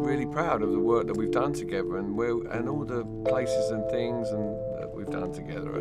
really proud of the work that we've done together, and all the places and things that we've done together.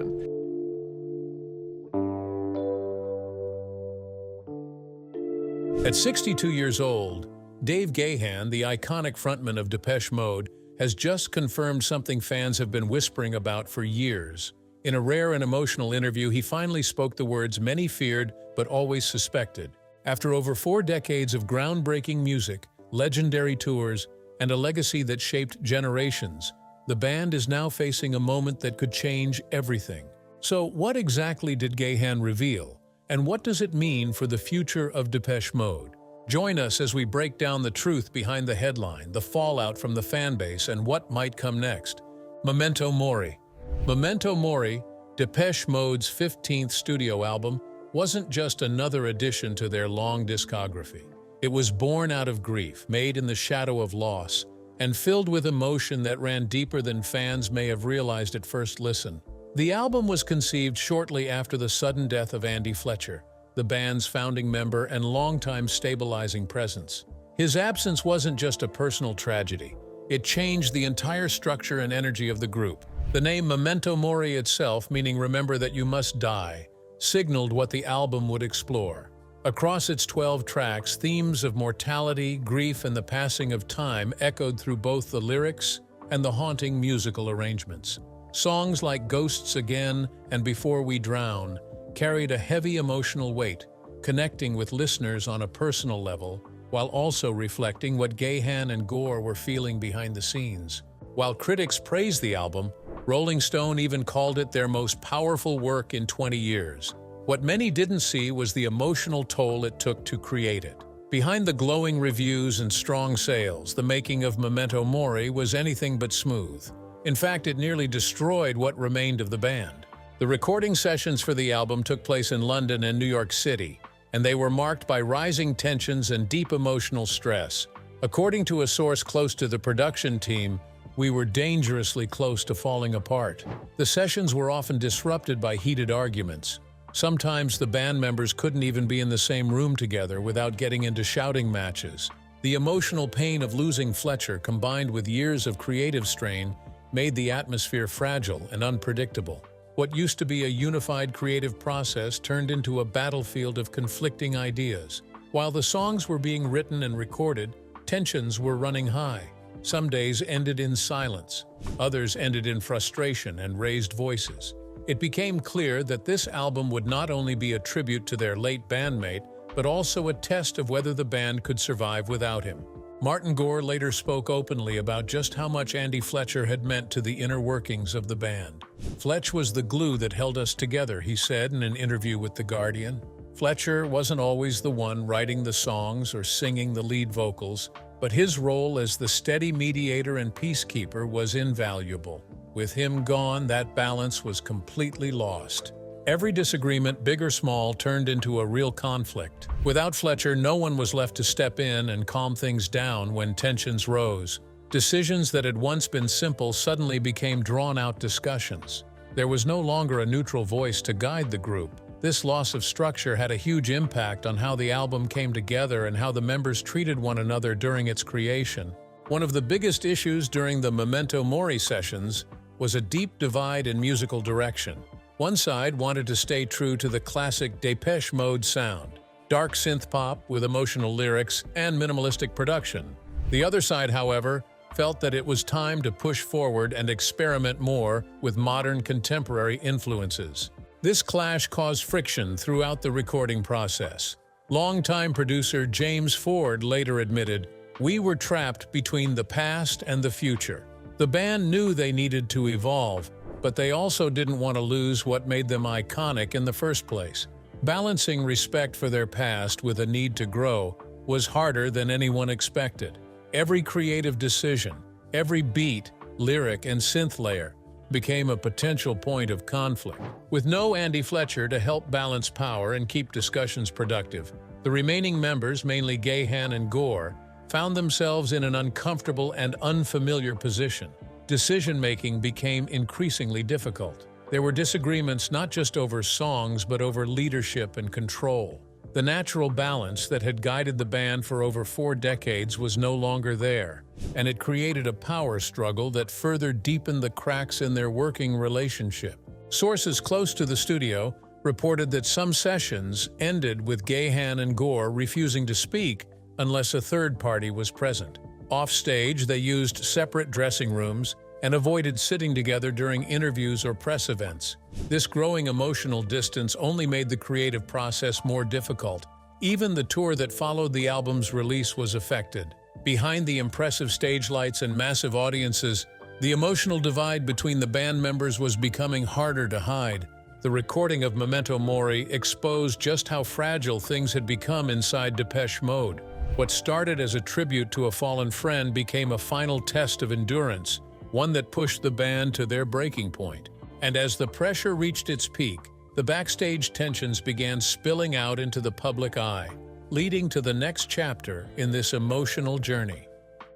At 62 years old, Dave Gahan, the iconic frontman of Depeche Mode, has just confirmed something fans have been whispering about for years. In a rare and emotional interview, he finally spoke the words many feared but always suspected. After over 4 decades of groundbreaking music, legendary tours, and a legacy that shaped generations, the band is now facing a moment that could change everything. So what exactly did Gahan reveal? And what does it mean for the future of Depeche Mode? Join us as we break down the truth behind the headline, the fallout from the fanbase, and what might come next. Memento Mori. Memento Mori, Depeche Mode's 15th studio album, wasn't just another addition to their long discography. It was born out of grief, made in the shadow of loss, and filled with emotion that ran deeper than fans may have realized at first listen. The album was conceived shortly after the sudden death of Andy Fletcher, the band's founding member and longtime stabilizing presence. His absence wasn't just a personal tragedy. It changed the entire structure and energy of the group. The name Memento Mori itself, meaning remember that you must die, signaled what the album would explore. Across its 12 tracks, themes of mortality, grief, and the passing of time echoed through both the lyrics and the haunting musical arrangements. Songs like Ghosts Again and Before We Drown carried a heavy emotional weight, connecting with listeners on a personal level, while also reflecting what Gahan and Gore were feeling behind the scenes. While critics praised the album, Rolling Stone even called it their most powerful work in 20 years. What many didn't see was the emotional toll it took to create it. Behind the glowing reviews and strong sales, the making of Memento Mori was anything but smooth. In fact, it nearly destroyed what remained of the band. The recording sessions for the album took place in London and New York City, and they were marked by rising tensions and deep emotional stress. According to a source close to the production team, we were dangerously close to falling apart. The sessions were often disrupted by heated arguments. Sometimes the band members couldn't even be in the same room together without getting into shouting matches. The emotional pain of losing Fletcher, combined with years of creative strain, made the atmosphere fragile and unpredictable. What used to be a unified creative process turned into a battlefield of conflicting ideas. While the songs were being written and recorded, tensions were running high. Some days ended in silence, others ended in frustration and raised voices. It became clear that this album would not only be a tribute to their late bandmate, but also a test of whether the band could survive without him. Martin Gore later spoke openly about just how much Andy Fletcher had meant to the inner workings of the band. "Fletch was the glue that held us together," he said in an interview with The Guardian. Fletcher wasn't always the one writing the songs or singing the lead vocals, but his role as the steady mediator and peacekeeper was invaluable. With him gone, that balance was completely lost. Every disagreement, big or small, turned into a real conflict. Without Fletcher, no one was left to step in and calm things down when tensions rose. Decisions that had once been simple suddenly became drawn-out discussions. There was no longer a neutral voice to guide the group. This loss of structure had a huge impact on how the album came together and how the members treated one another during its creation. One of the biggest issues during the Memento Mori sessions was a deep divide in musical direction. One side wanted to stay true to the classic Depeche Mode sound, dark synth-pop with emotional lyrics and minimalistic production. The other side, however, felt that it was time to push forward and experiment more with modern contemporary influences. This clash caused friction throughout the recording process. Longtime producer James Ford later admitted, "We were trapped between the past and the future." The band knew they needed to evolve, but they also didn't want to lose what made them iconic in the first place. Balancing respect for their past with a need to grow was harder than anyone expected. Every creative decision, every beat, lyric, and synth layer became a potential point of conflict. With no Andy Fletcher to help balance power and keep discussions productive, the remaining members, mainly Gahan and Gore, found themselves in an uncomfortable and unfamiliar position. Decision-making became increasingly difficult. There were disagreements not just over songs but over leadership and control. The natural balance that had guided the band for over 4 decades was no longer there, and it created a power struggle that further deepened the cracks in their working relationship. Sources close to the studio reported that some sessions ended with Gahan and Gore refusing to speak unless a third party was present. Offstage, they used separate dressing rooms and avoided sitting together during interviews or press events. This growing emotional distance only made the creative process more difficult. Even the tour that followed the album's release was affected. Behind the impressive stage lights and massive audiences, the emotional divide between the band members was becoming harder to hide. The recording of Memento Mori exposed just how fragile things had become inside Depeche Mode. What started as a tribute to a fallen friend became a final test of endurance, one that pushed the band to their breaking point. And as the pressure reached its peak, the backstage tensions began spilling out into the public eye, leading to the next chapter in this emotional journey.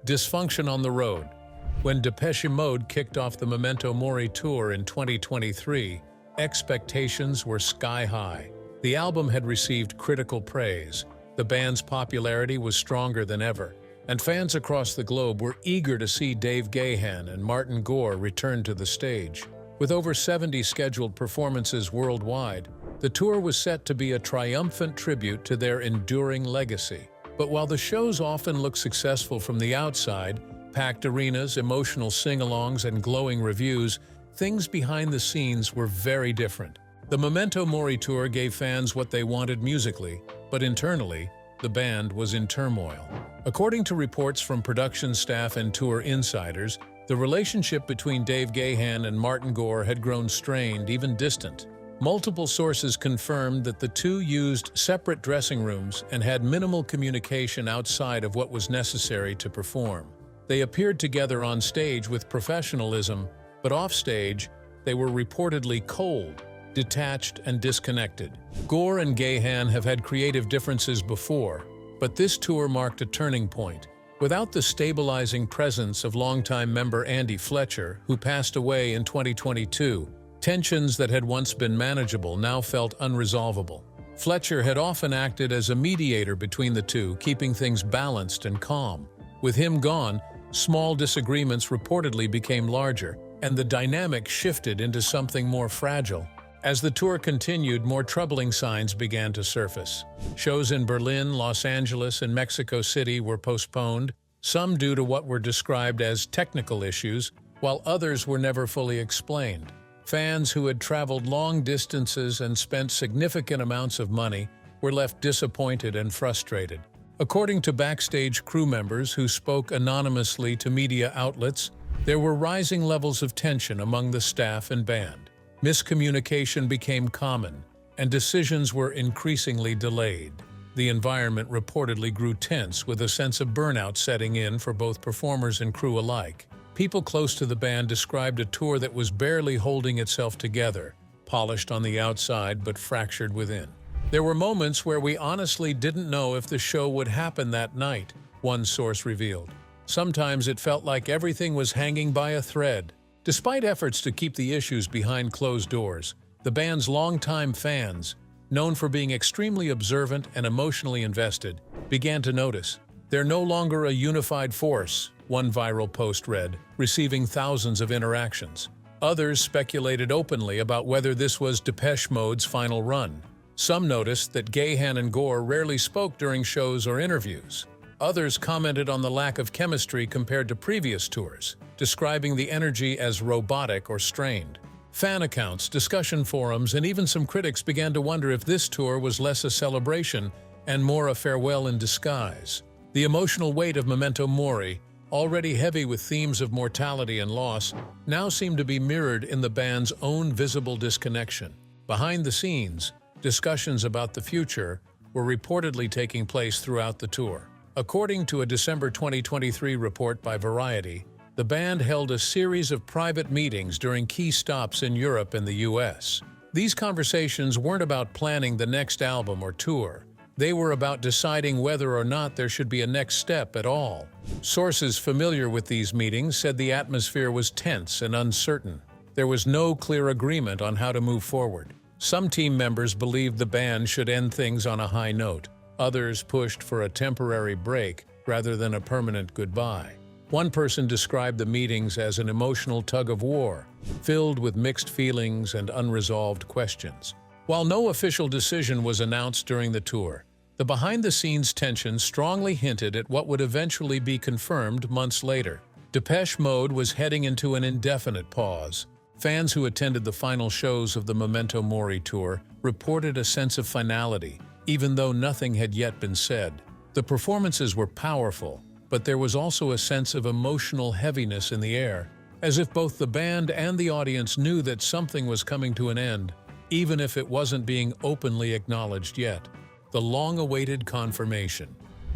Dysfunction on the road. When Depeche Mode kicked off the Memento Mori tour in 2023, expectations were sky high. The album had received critical praise, the band's popularity was stronger than ever, and fans across the globe were eager to see Dave Gahan and Martin Gore return to the stage. With over 70 scheduled performances worldwide, the tour was set to be a triumphant tribute to their enduring legacy. But while the shows often look successful from the outside, packed arenas, emotional sing-alongs, and glowing reviews, things behind the scenes were very different. The Memento Mori tour gave fans what they wanted musically, but internally, the band was in turmoil. According to reports from production staff and tour insiders, the relationship between Dave Gahan and Martin Gore had grown strained, even distant. Multiple sources confirmed that the two used separate dressing rooms and had minimal communication outside of what was necessary to perform. They appeared together on stage with professionalism, but offstage, they were reportedly cold, detached, and disconnected. Gore and Gahan have had creative differences before, but this tour marked a turning point. Without the stabilizing presence of longtime member Andy Fletcher, who passed away in 2022, tensions that had once been manageable now felt unresolvable. Fletcher had often acted as a mediator between the two, keeping things balanced and calm. With him gone, small disagreements reportedly became larger, and the dynamic shifted into something more fragile. As the tour continued, more troubling signs began to surface. Shows in Berlin, Los Angeles, and Mexico City were postponed, some due to what were described as technical issues, while others were never fully explained. Fans who had traveled long distances and spent significant amounts of money were left disappointed and frustrated. According to backstage crew members who spoke anonymously to media outlets, there were rising levels of tension among the staff and band. Miscommunication became common, and decisions were increasingly delayed. The environment reportedly grew tense, with a sense of burnout setting in for both performers and crew alike. People close to the band described a tour that was barely holding itself together, polished on the outside but fractured within. There were moments where we honestly didn't know if the show would happen that night, one source revealed. Sometimes it felt like everything was hanging by a thread. Despite efforts to keep the issues behind closed doors, the band's longtime fans, known for being extremely observant and emotionally invested, began to notice. They're no longer a unified force, one viral post read, receiving thousands of interactions. Others speculated openly about whether this was Depeche Mode's final run. Some noticed that Gahan and Gore rarely spoke during shows or interviews. Others commented on the lack of chemistry compared to previous tours, describing the energy as robotic or strained. Fan accounts, discussion forums, and even some critics began to wonder if this tour was less a celebration and more a farewell in disguise. The emotional weight of Memento Mori, already heavy with themes of mortality and loss, now seemed to be mirrored in the band's own visible disconnection. Behind the scenes, discussions about the future were reportedly taking place throughout the tour. According to a December 2023 report by Variety, the band held a series of private meetings during key stops in Europe and the US. These conversations weren't about planning the next album or tour. They were about deciding whether or not there should be a next step at all. Sources familiar with these meetings said the atmosphere was tense and uncertain. There was no clear agreement on how to move forward. Some team members believed the band should end things on a high note. Others pushed for a temporary break rather than a permanent goodbye. One person described the meetings as an emotional tug-of-war, filled with mixed feelings and unresolved questions. While no official decision was announced during the tour, the behind-the-scenes tension strongly hinted at what would eventually be confirmed months later. Depeche Mode was heading into an indefinite pause. Fans who attended the final shows of the Memento Mori tour reported a sense of finality, even though nothing had yet been said. The performances were powerful, but there was also a sense of emotional heaviness in the air, as if both the band and the audience knew that something was coming to an end, even if it wasn't being openly acknowledged yet. The long-awaited confirmation.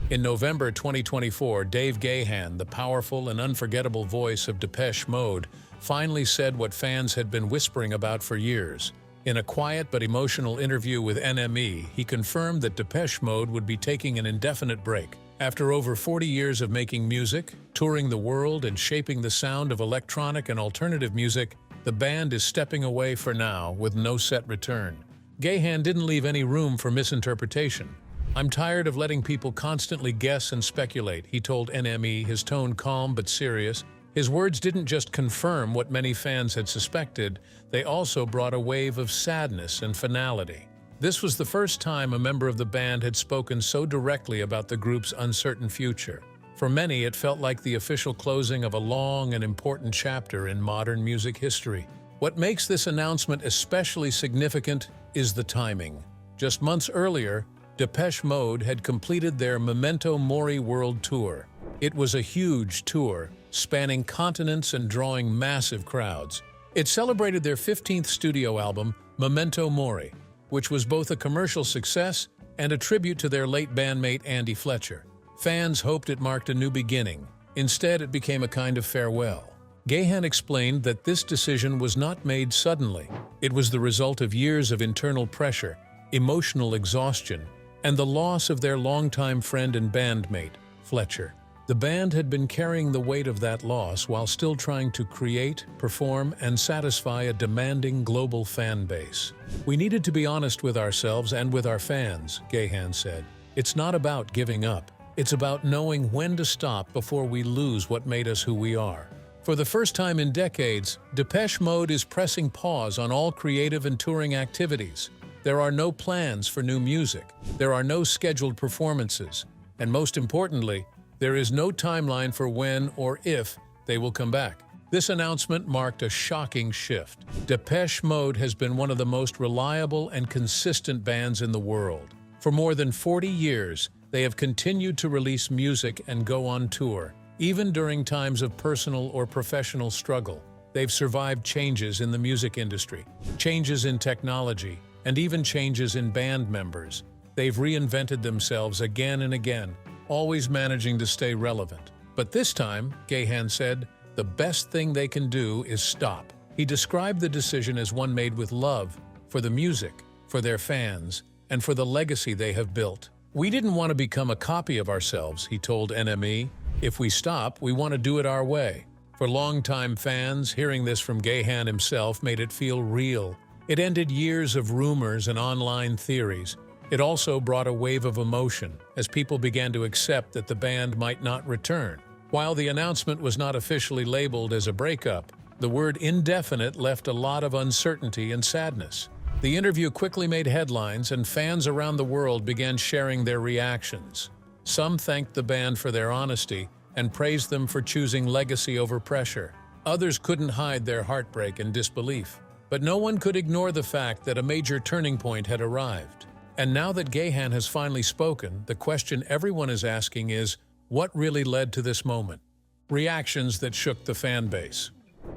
In November 2024, Dave Gahan, the powerful and unforgettable voice of Depeche Mode, finally said what fans had been whispering about for years. In a quiet but emotional interview with NME, he confirmed that Depeche Mode would be taking an indefinite break. After over 40 years of making music, touring the world, and shaping the sound of electronic and alternative music, the band is stepping away for now with no set return. Gahan didn't leave any room for misinterpretation. "I'm tired of letting people constantly guess and speculate," he told NME, his tone calm but serious. His words didn't just confirm what many fans had suspected, they also brought a wave of sadness and finality. This was the first time a member of the band had spoken so directly about the group's uncertain future. For many, it felt like the official closing of a long and important chapter in modern music history. What makes this announcement especially significant is the timing. Just months earlier, Depeche Mode had completed their Memento Mori World Tour. It was a huge tour, spanning continents and drawing massive crowds. It celebrated their 15th studio album, Memento Mori, which was both a commercial success and a tribute to their late bandmate Andy Fletcher. Fans hoped it marked a new beginning. Instead, it became a kind of farewell. Gahan explained that this decision was not made suddenly. It was the result of years of internal pressure, emotional exhaustion, and the loss of their longtime friend and bandmate, Fletcher. The band had been carrying the weight of that loss while still trying to create, perform, and satisfy a demanding global fan base. "We needed to be honest with ourselves and with our fans," Gahan said. "It's not about giving up. It's about knowing when to stop before we lose what made us who we are." For the first time in decades, Depeche Mode is pressing pause on all creative and touring activities. There are no plans for new music. There are no scheduled performances. And most importantly, there is no timeline for when or if they will come back. This announcement marked a shocking shift. Depeche Mode has been one of the most reliable and consistent bands in the world. For more than 40 years, they have continued to release music and go on tour, even during times of personal or professional struggle. They've survived changes in the music industry, changes in technology, and even changes in band members. They've reinvented themselves again and again, always managing to stay relevant. But this time, Gahan said, the best thing they can do is stop. He described the decision as one made with love for the music, for their fans, and for the legacy they have built. "We didn't want to become a copy of ourselves," he told NME. "If we stop, we want to do it our way." For longtime fans, hearing this from Gahan himself made it feel real. It ended years of rumors and online theories. It also brought a wave of emotion as people began to accept that the band might not return. While the announcement was not officially labeled as a breakup, the word indefinite left a lot of uncertainty and sadness. The interview quickly made headlines, and fans around the world began sharing their reactions. Some thanked the band for their honesty and praised them for choosing legacy over pressure. Others couldn't hide their heartbreak and disbelief. But no one could ignore the fact that a major turning point had arrived. And now that Gahan has finally spoken, the question everyone is asking is, what really led to this moment? Reactions that shook the fan base.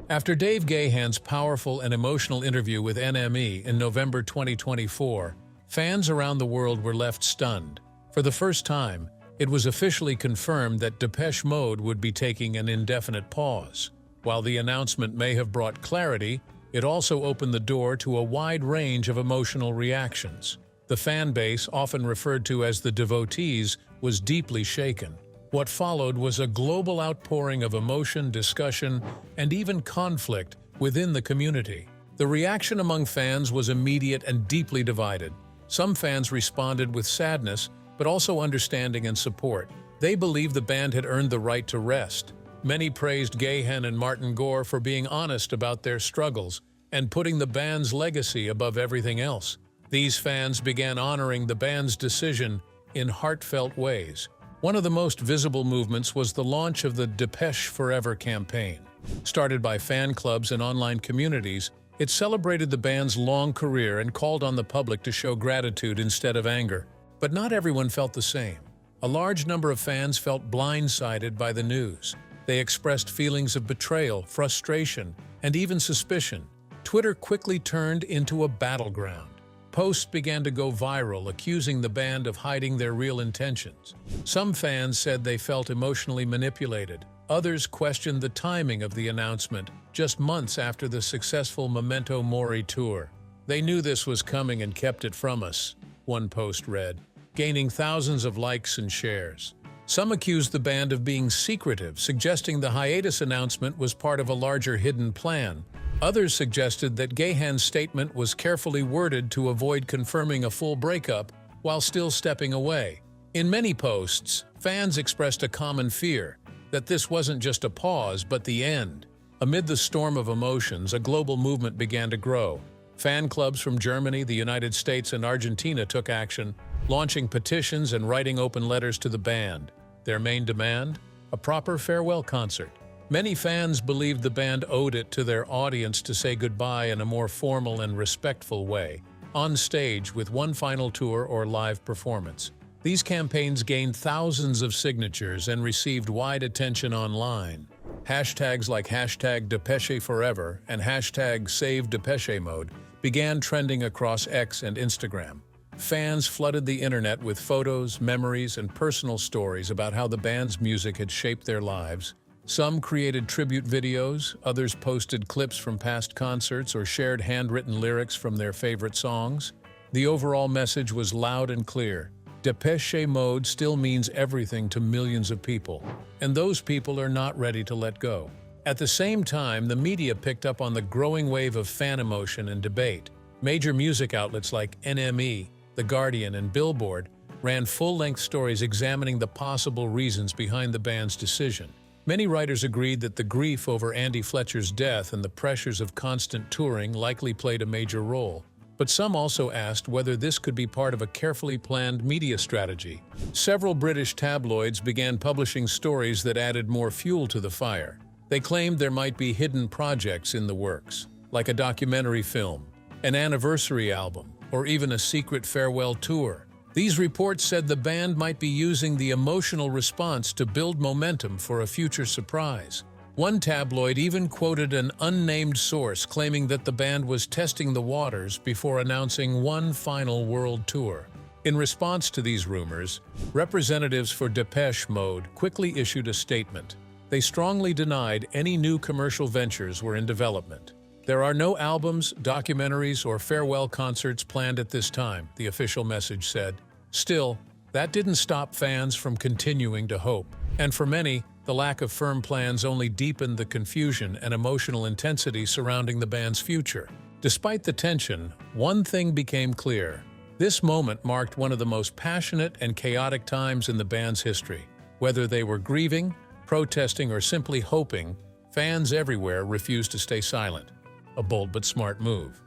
After Dave Gahan's powerful and emotional interview with NME in November 2024, fans around the world were left stunned. For the first time, it was officially confirmed that Depeche Mode would be taking an indefinite pause. While the announcement may have brought clarity, it also opened the door to a wide range of emotional reactions. The fan base, often referred to as the devotees, was deeply shaken. What followed was a global outpouring of emotion, discussion, and even conflict within the community. The reaction among fans was immediate and deeply divided. Some fans responded with sadness, but also understanding and support. They believed the band had earned the right to rest. Many praised Gahan and Martin Gore for being honest about their struggles and putting the band's legacy above everything else. These fans began honoring the band's decision in heartfelt ways. One of the most visible movements was the launch of the Depeche Forever campaign. Started by fan clubs and online communities, it celebrated the band's long career and called on the public to show gratitude instead of anger. But not everyone felt the same. A large number of fans felt blindsided by the news. They expressed feelings of betrayal, frustration, and even suspicion. Twitter quickly turned into a battleground. Posts began to go viral, accusing the band of hiding their real intentions. Some fans said they felt emotionally manipulated. Others questioned the timing of the announcement, just months after the successful Memento Mori tour. "They knew this was coming and kept it from us," one post read, gaining thousands of likes and shares. Some accused the band of being secretive, suggesting the hiatus announcement was part of a larger hidden plan. Others suggested that Gahan's statement was carefully worded to avoid confirming a full breakup while still stepping away. In many posts, fans expressed a common fear that this wasn't just a pause but the end. Amid the storm of emotions, a global movement began to grow. Fan clubs from Germany, the United States, and Argentina took action, launching petitions and writing open letters to the band. Their main demand? A proper farewell concert. Many fans believed the band owed it to their audience to say goodbye in a more formal and respectful way, on stage with one final tour or live performance. These campaigns gained thousands of signatures and received wide attention online. Hashtags like #DepecheForever and #SaveDepecheMode began trending across X and Instagram. Fans flooded the internet with photos, memories, and personal stories about how the band's music had shaped their lives. Some created tribute videos, others posted clips from past concerts or shared handwritten lyrics from their favorite songs. The overall message was loud and clear. Depeche Mode still means everything to millions of people, and those people are not ready to let go. At the same time, the media picked up on the growing wave of fan emotion and debate. Major music outlets like NME, The Guardian, and Billboard ran full-length stories examining the possible reasons behind the band's decision. Many writers agreed that the grief over Andy Fletcher's death and the pressures of constant touring likely played a major role. But some also asked whether this could be part of a carefully planned media strategy. Several British tabloids began publishing stories that added more fuel to the fire. They claimed there might be hidden projects in the works, like a documentary film, an anniversary album, or even a secret farewell tour. These reports said the band might be using the emotional response to build momentum for a future surprise. One tabloid even quoted an unnamed source claiming that the band was testing the waters before announcing one final world tour. In response to these rumors, representatives for Depeche Mode quickly issued a statement. They strongly denied any new commercial ventures were in development. "There are no albums, documentaries, or farewell concerts planned at this time," the official message said. Still, that didn't stop fans from continuing to hope. And for many, the lack of firm plans only deepened the confusion and emotional intensity surrounding the band's future. Despite the tension, one thing became clear. This moment marked one of the most passionate and chaotic times in the band's history. Whether they were grieving, protesting, or simply hoping, fans everywhere refused to stay silent. A bold but smart move.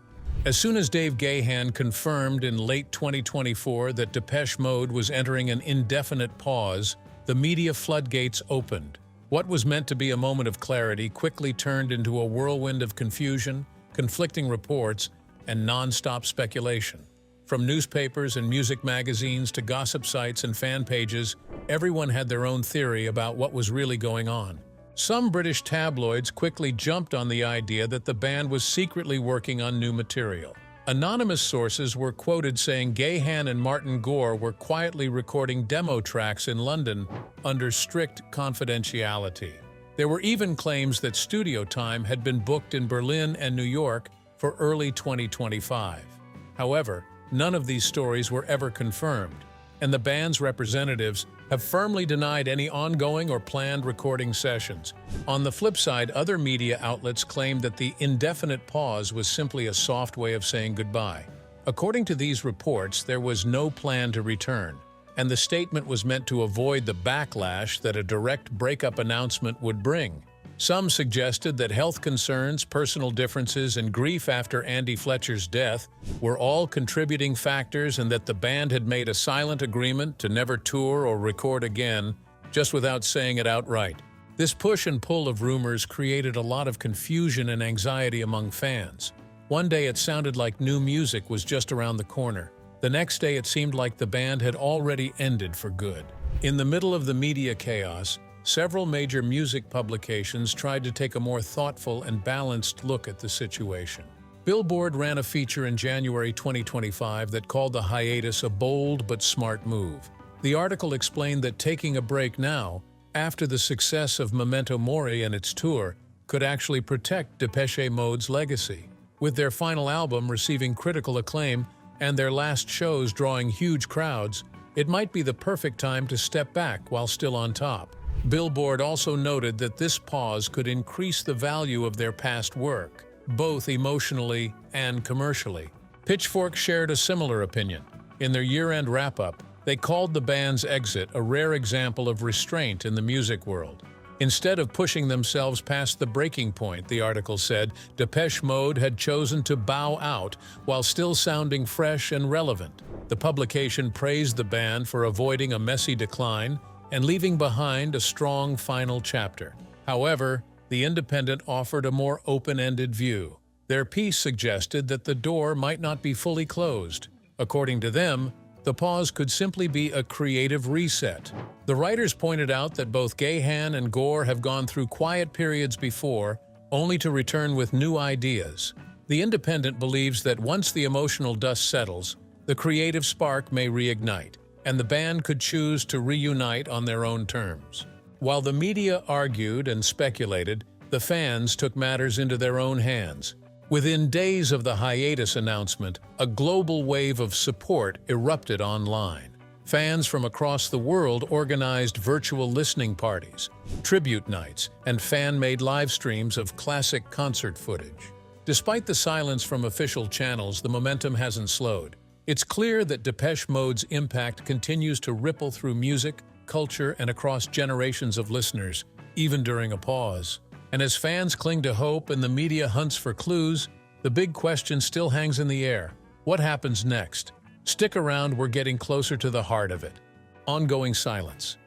As soon as Dave Gahan confirmed in late 2024 that Depeche Mode was entering an indefinite pause, the media floodgates opened. What was meant to be a moment of clarity quickly turned into a whirlwind of confusion, conflicting reports, and non-stop speculation. From newspapers and music magazines to gossip sites and fan pages, everyone had their own theory about what was really going on. Some British tabloids quickly jumped on the idea that the band was secretly working on new material. Anonymous sources were quoted saying Gahan and Martin Gore were quietly recording demo tracks in London under strict confidentiality. There were even claims that studio time had been booked in Berlin and New York for early 2025. However, none of these stories were ever confirmed. and the band's representatives have firmly denied any ongoing or planned recording sessions. On the flip side, other media outlets claimed that the indefinite pause was simply a soft way of saying goodbye. According to these reports, there was no plan to return, and the statement was meant to avoid the backlash that a direct breakup announcement would bring. Some suggested that health concerns, personal differences, and grief after Andy Fletcher's death were all contributing factors, and that the band had made a silent agreement to never tour or record again, just without saying it outright. This push and pull of rumors created a lot of confusion and anxiety among fans. One day it sounded like new music was just around the corner. The next day it seemed like the band had already ended for good. In the middle of the media chaos, several major music publications tried to take a more thoughtful and balanced look at the situation. Billboard ran a feature in January 2025 that called the hiatus a bold but smart move. The article explained that taking a break now, after the success of Memento Mori and its tour, could actually protect Depeche Mode's legacy. With their final album receiving critical acclaim and their last shows drawing huge crowds, it might be the perfect time to step back while still on top. Billboard also noted that this pause could increase the value of their past work, both emotionally and commercially. Pitchfork shared a similar opinion. In their year-end wrap-up, they called the band's exit a rare example of restraint in the music world. Instead of pushing themselves past the breaking point, the article said, Depeche Mode had chosen to bow out while still sounding fresh and relevant. The publication praised the band for avoiding a messy decline and leaving behind a strong final chapter. However, the Independent offered a more open-ended view. Their piece suggested that the door might not be fully closed. According to them, the pause could simply be a creative reset. The writers pointed out that both Gahan and Gore have gone through quiet periods before, only to return with new ideas. The Independent believes that once the emotional dust settles, the creative spark may reignite, and the band could choose to reunite on their own terms. While the media argued and speculated, the fans took matters into their own hands. Within days of the hiatus announcement, a global wave of support erupted online. Fans from across the world organized virtual listening parties, tribute nights, and fan-made live streams of classic concert footage. Despite the silence from official channels, the momentum hasn't slowed. It's clear that Depeche Mode's impact continues to ripple through music, culture, and across generations of listeners, even during a pause. And as fans cling to hope and the media hunts for clues, the big question still hangs in the air. What happens next? Stick around, we're getting closer to the heart of it. Ongoing silence.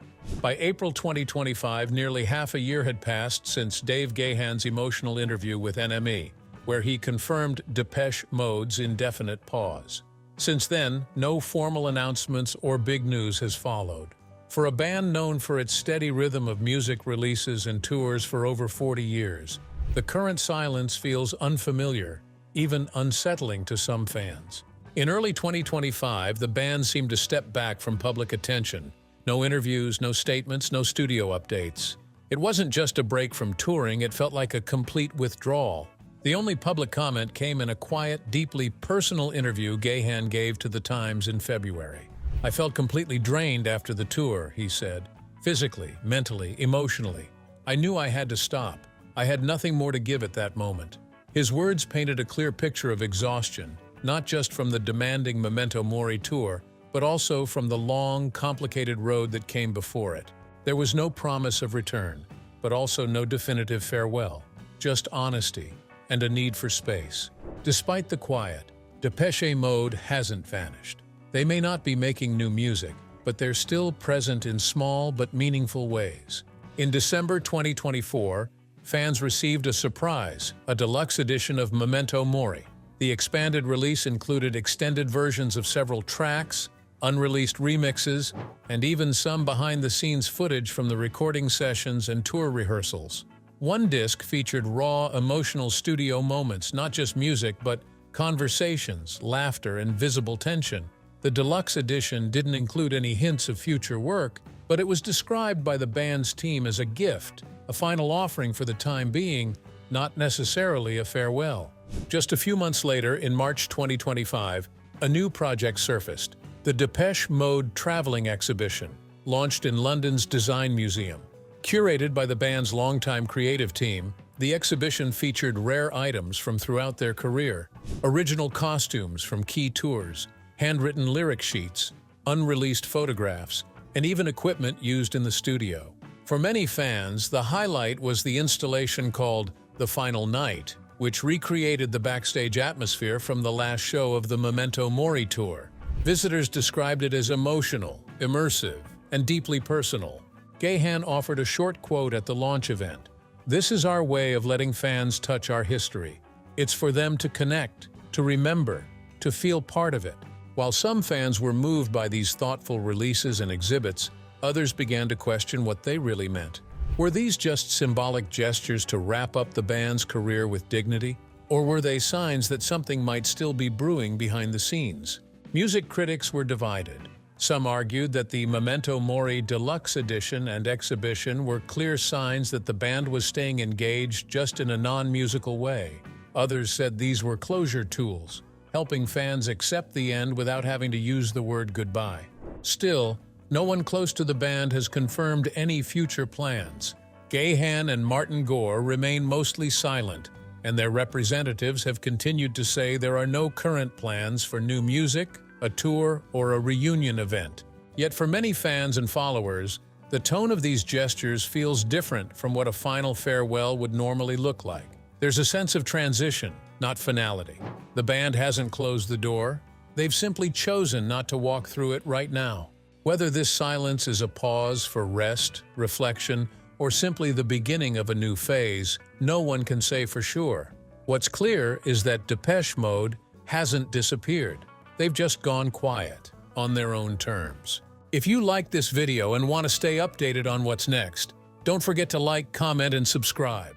By April 2025, nearly half a year had passed since Dave Gahan's emotional interview with NME, where he confirmed Depeche Mode's indefinite pause. Since then, no formal announcements or big news has followed. For a band known for its steady rhythm of music releases and tours for over 40 years, the current silence feels unfamiliar, even unsettling to some fans. In early 2025, the band seemed to step back from public attention. No interviews, no statements, no studio updates. It wasn't just a break from touring, it felt like a complete withdrawal. The only public comment came in a quiet, deeply personal interview Gahan gave to The Times in February. I felt completely drained after the tour, he said. Physically, mentally, emotionally. I knew I had to stop. I had nothing more to give at that moment. His words painted a clear picture of exhaustion, not just from the demanding Memento Mori tour, but also from the long, complicated road that came before it. There was no promise of return, but also no definitive farewell, just honesty and a need for space. Despite the quiet, Depeche Mode hasn't vanished. They may not be making new music, but they're still present in small but meaningful ways. In December 2024, fans received a surprise, a deluxe edition of Memento Mori. The expanded release included extended versions of several tracks, unreleased remixes, and even some behind-the-scenes footage from the recording sessions and tour rehearsals. One disc featured raw, emotional studio moments, not just music, but conversations, laughter, and visible tension. The deluxe edition didn't include any hints of future work, but it was described by the band's team as a gift, a final offering for the time being, not necessarily a farewell. Just a few months later, in March 2025, a new project surfaced. The Depeche Mode traveling exhibition, launched in London's Design Museum. Curated by the band's longtime creative team, the exhibition featured rare items from throughout their career, original costumes from key tours, handwritten lyric sheets, unreleased photographs, and even equipment used in the studio. For many fans, the highlight was the installation called The Final Night, which recreated the backstage atmosphere from the last show of the Memento Mori tour. Visitors described it as emotional, immersive, and deeply personal. Gahan offered a short quote at the launch event. "This is our way of letting fans touch our history. It's for them to connect, to remember, to feel part of it." While some fans were moved by these thoughtful releases and exhibits, others began to question what they really meant. Were these just symbolic gestures to wrap up the band's career with dignity? Or were they signs that something might still be brewing behind the scenes? Music critics were divided. Some argued that the Memento Mori Deluxe Edition and exhibition were clear signs that the band was staying engaged just in a non-musical way. Others said these were closure tools, helping fans accept the end without having to use the word goodbye. Still, no one close to the band has confirmed any future plans. Gahan and Martin Gore remain mostly silent, and their representatives have continued to say there are no current plans for new music, a tour, or a reunion event. Yet for many fans and followers, the tone of these gestures feels different from what a final farewell would normally look like. There's a sense of transition, not finality. The band hasn't closed the door. They've simply chosen not to walk through it right now. Whether this silence is a pause for rest, reflection, or simply the beginning of a new phase, no one can say for sure. What's clear is that Depeche Mode hasn't disappeared. They've just gone quiet, on their own terms. If you like this video and want to stay updated on what's next, don't forget to like, comment, and subscribe.